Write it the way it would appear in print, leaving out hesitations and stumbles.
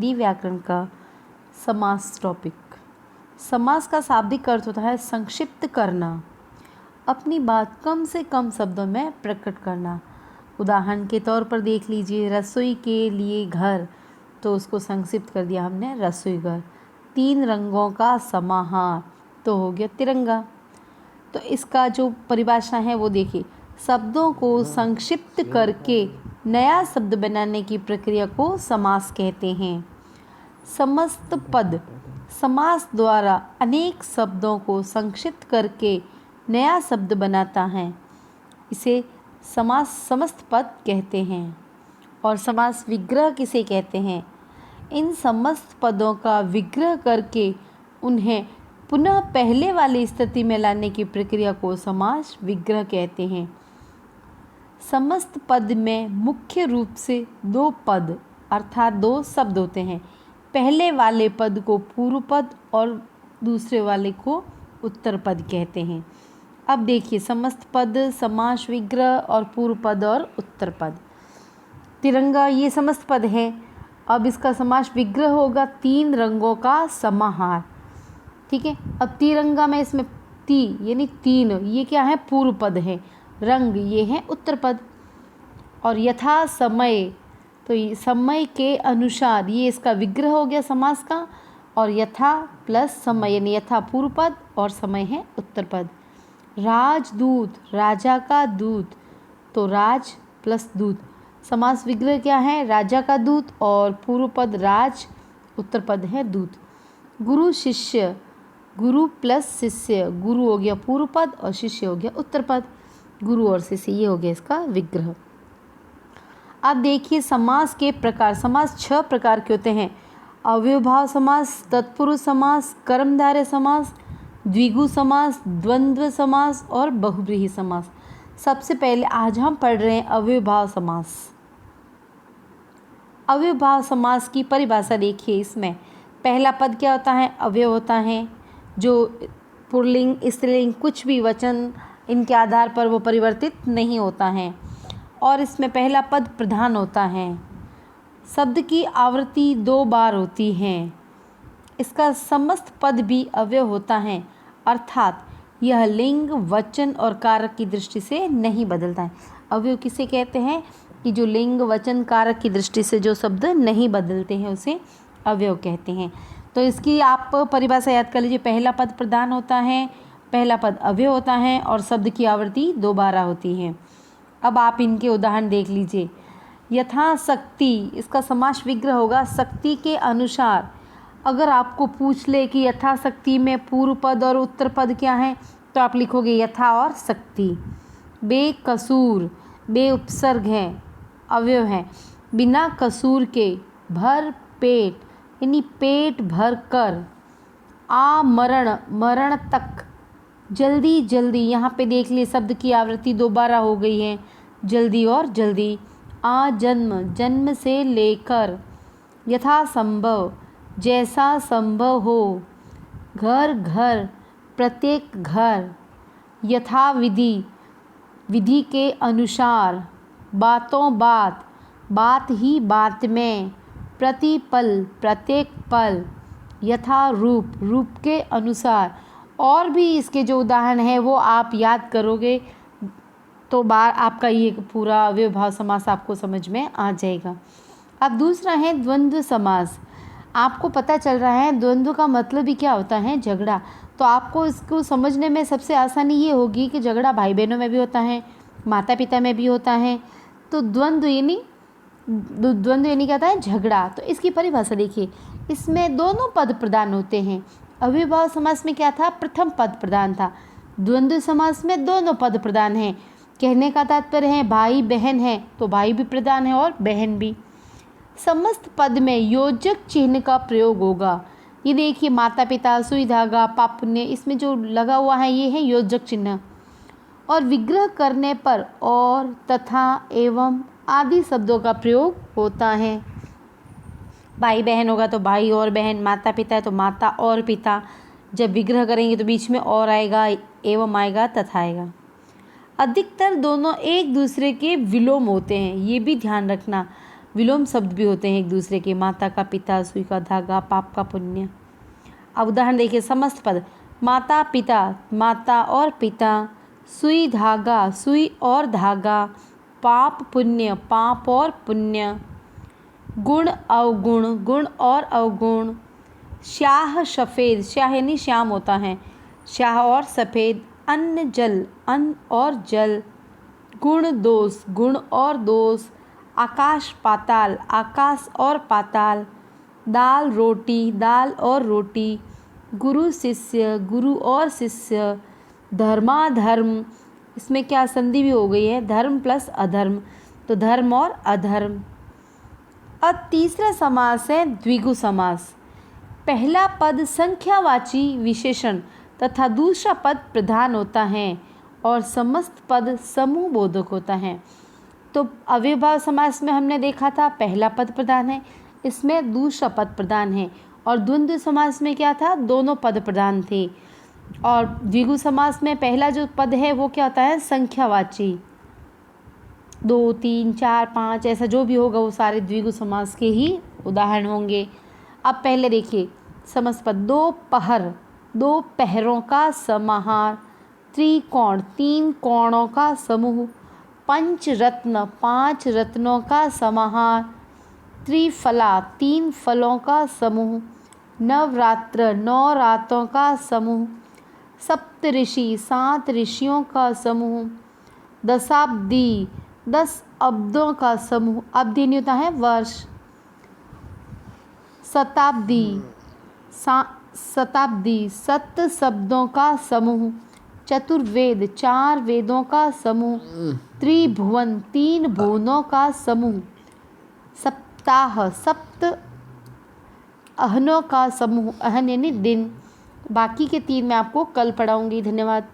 D व्याकरण का समास टॉपिक। समास का शाब्दिक अर्थ होता है संक्षिप्त करना, अपनी बात कम से कम शब्दों में प्रकट करना। उदाहरण के तौर पर देख लीजिए, रसोई के लिए घर, तो उसको संक्षिप्त कर दिया हमने रसोई घर। 3 रंगों का समाहार, तो हो गया तिरंगा। तो इसका जो परिभाषा है वो देखिए, शब्दों को संक्षिप्त करके नया शब्द बनाने की प्रक्रिया को समास कहते हैं। समस्त पद, समास द्वारा अनेक शब्दों को संक्षिप्त करके नया शब्द बनाता है, इसे समास समस्त पद कहते हैं। और समास विग्रह किसे कहते हैं? इन समस्त पदों का विग्रह करके उन्हें पुनः पहले वाली स्थिति में लाने की प्रक्रिया को समास विग्रह कहते हैं। समस्त पद में मुख्य रूप से 2 पद अर्थात 2 शब्द होते हैं। पहले वाले पद को पूर्व पद और दूसरे वाले को उत्तर पद कहते हैं। अब देखिए, समस्त पद, समास विग्रह और पूर्व पद और उत्तर पद। तिरंगा ये समस्त पद है। अब इसका समास विग्रह होगा 3 रंगों का समाहार। ठीक है। अब तिरंगा में इसमें ती यानी 3, ये क्या है? पूर्व पद है। रंग ये है उत्तर पद। और यथा समय, तो समय के अनुसार, ये इसका विग्रह हो गया समास का। और यथा प्लस समय यानी यथा पूर्व पद और समय है उत्तर पद। राजदूत, राजा का दूत, तो राज प्लस दूत, समास विग्रह क्या है? राजा का दूत और पूर्व पद राज, उत्तर पद है दूत। गुरु शिष्य, गुरु प्लस शिष्य, गुरु हो गया पूर्व पद और शिष्य हो गया उत्तर पद। गुरु और शिष्य ये हो गया इसका विग्रह। अब देखिए समास के प्रकार। समास 6 प्रकार के होते हैं। अव्ययभाव समास, तत्पुरुष समास, कर्मधारय समास, द्विगु समास, द्वंद्व समास और बहुव्रीहि समास। सबसे पहले आज हम पढ़ रहे हैं अव्ययभाव समास। अव्ययभाव समास की परिभाषा देखिए। इसमें पहला पद क्या होता है? अव्यय होता है, जो पुल्लिंग, स्त्रीलिंग, कुछ भी वचन इनके आधार पर वो परिवर्तित नहीं होता है। और इसमें पहला पद प्रधान होता है। शब्द की आवृत्ति 2 बार होती है। इसका समस्त पद भी अव्यय होता है, अर्थात यह लिंग, वचन और कारक की दृष्टि से नहीं बदलता है। अव्यय किसे कहते हैं? कि जो लिंग, वचन, कारक की दृष्टि से जो शब्द नहीं बदलते हैं उसे अव्यय कहते हैं। तो इसकी आप परिभाषा याद कर लीजिए। पहला पद प्रधान होता है, पहला पद अव्यय होता है और शब्द की आवृत्ति 2 बार होती है। अब आप इनके उदाहरण देख लीजिए। यथाशक्ति, इसका समास विग्रह होगा शक्ति के अनुसार। अगर आपको पूछ ले कि यथाशक्ति में पूर्व पद और उत्तर पद क्या है, तो आप लिखोगे यथा और शक्ति। बेकसूर, बे उपसर्ग है, अव्यय है। बिना कसूर के, भर पेट यानी पेट भर कर। आमरण, मरण तक, जल्दी जल्दी, यहाँ पे देख लिए शब्द की आवृत्ति 2 बार हो गई है, जल्दी और जल्दी। आजन्म, जन्म से लेकर। यथासंभव, जैसा संभव हो। घर घर, प्रत्येक घर। यथाविधि, विधि के अनुसार। बातों बात, बात ही बात में। प्रतिपल, प्रत्येक पल। यथा रूप, रूप के अनुसार। और भी इसके जो उदाहरण हैं वो आप याद करोगे तो आपका ये पूरा अव्ययभाव समास आपको समझ में आ जाएगा। अब दूसरा है द्वंद्व समास। आपको पता चल रहा है द्वंद्व का मतलब ही क्या होता है? झगड़ा। तो आपको इसको समझने में सबसे आसानी ये होगी कि झगड़ा भाई बहनों में भी होता है, माता पिता में भी होता है। तो द्वंद्व यानी क्या होता है? झगड़ा। तो इसकी परिभाषा देखिए। इसमें दोनों पद प्रधान होते हैं। अव्ययभाव समास में क्या था? प्रथम पद प्रधान था। द्वंद्व समास में दोनों पद प्रधान हैं। कहने का तात्पर्य है भाई बहन है तो भाई भी प्रधान है और बहन भी। समस्त पद में योजक चिन्ह का प्रयोग होगा। ये देखिए, माता पिता, सुई धागा, पापुण्य, इसमें जो लगा हुआ है ये है योजक चिन्ह। और विग्रह करने पर और, तथा, एवं आदि शब्दों का प्रयोग होता है। भाई बहन होगा तो भाई और बहन, माता पिता है तो माता और पिता। जब विग्रह करेंगे तो बीच में और आएगा, एवं आएगा, तथा आएगा। अधिकतर दोनों एक दूसरे के विलोम होते हैं, ये भी ध्यान रखना। विलोम शब्द भी होते हैं एक दूसरे के, माता का पिता, सुई का धागा, पाप का पुण्य। अब उदाहरण देखिए, समस्त पद, माता पिता, माता और पिता, सुई धागा, सुई और धागा, पाप पुण्य, पाप और पुण्य, गुण अवगुण, गुण और अवगुण, श्याह सफ़ेद, श्याह यानी श्याम होता है, श्याह और सफ़ेद, अन्न जल, अन्न और जल, गुण दोष, गुण और दोष, आकाश पाताल, आकाश और पाताल, दाल रोटी, दाल और रोटी, गुरु शिष्य, गुरु और शिष्य, धर्माधर्म, इसमें क्या संधि भी हो गई है, धर्म प्लस अधर्म, तो धर्म और अधर्म। अब तीसरा समास है द्विगु समास। पहला पद संख्यावाची विशेषण तथा दूसरा पद प्रधान होता है और समस्त पद समूह बोधक होता है। तो अव्ययभाव समास में हमने देखा था पहला पद प्रधान है, इसमें दूसरा पद प्रधान है, और द्वंद्व समास में क्या था, दोनों पद प्रधान थे। और द्विगु समास में पहला जो पद है वो क्या होता है, संख्यावाची, 2 3 4 5 ऐसा जो भी होगा वो सारे द्विगु समास के ही उदाहरण होंगे। अब पहले देखिए समस्त पद, दो पहर, दो पहरों का समाहार, त्रिकोण, 3 कोणों का समूह, पंचरत्न, 5 रत्नों का समाहार, त्रिफला, 3 फलों का समूह, नवरात्र, 9 रातों का समूह, सप्तऋषि, 7 ऋषियों का समूह, दशाब्दी, 10 अब्दों का समूह, अब्दी नहीं होता है वर्ष, शताब्दी, शताब्दी, 7 शब्दों का समूह, चतुर्वेद, 4 वेदों का समूह, त्रिभुवन, 3 भुवनों का समूह, सप्ताह, 7 अहनों का समूह, अहन यानी दिन। बाकी के 3 मैं आपको कल पढ़ाऊंगी। धन्यवाद।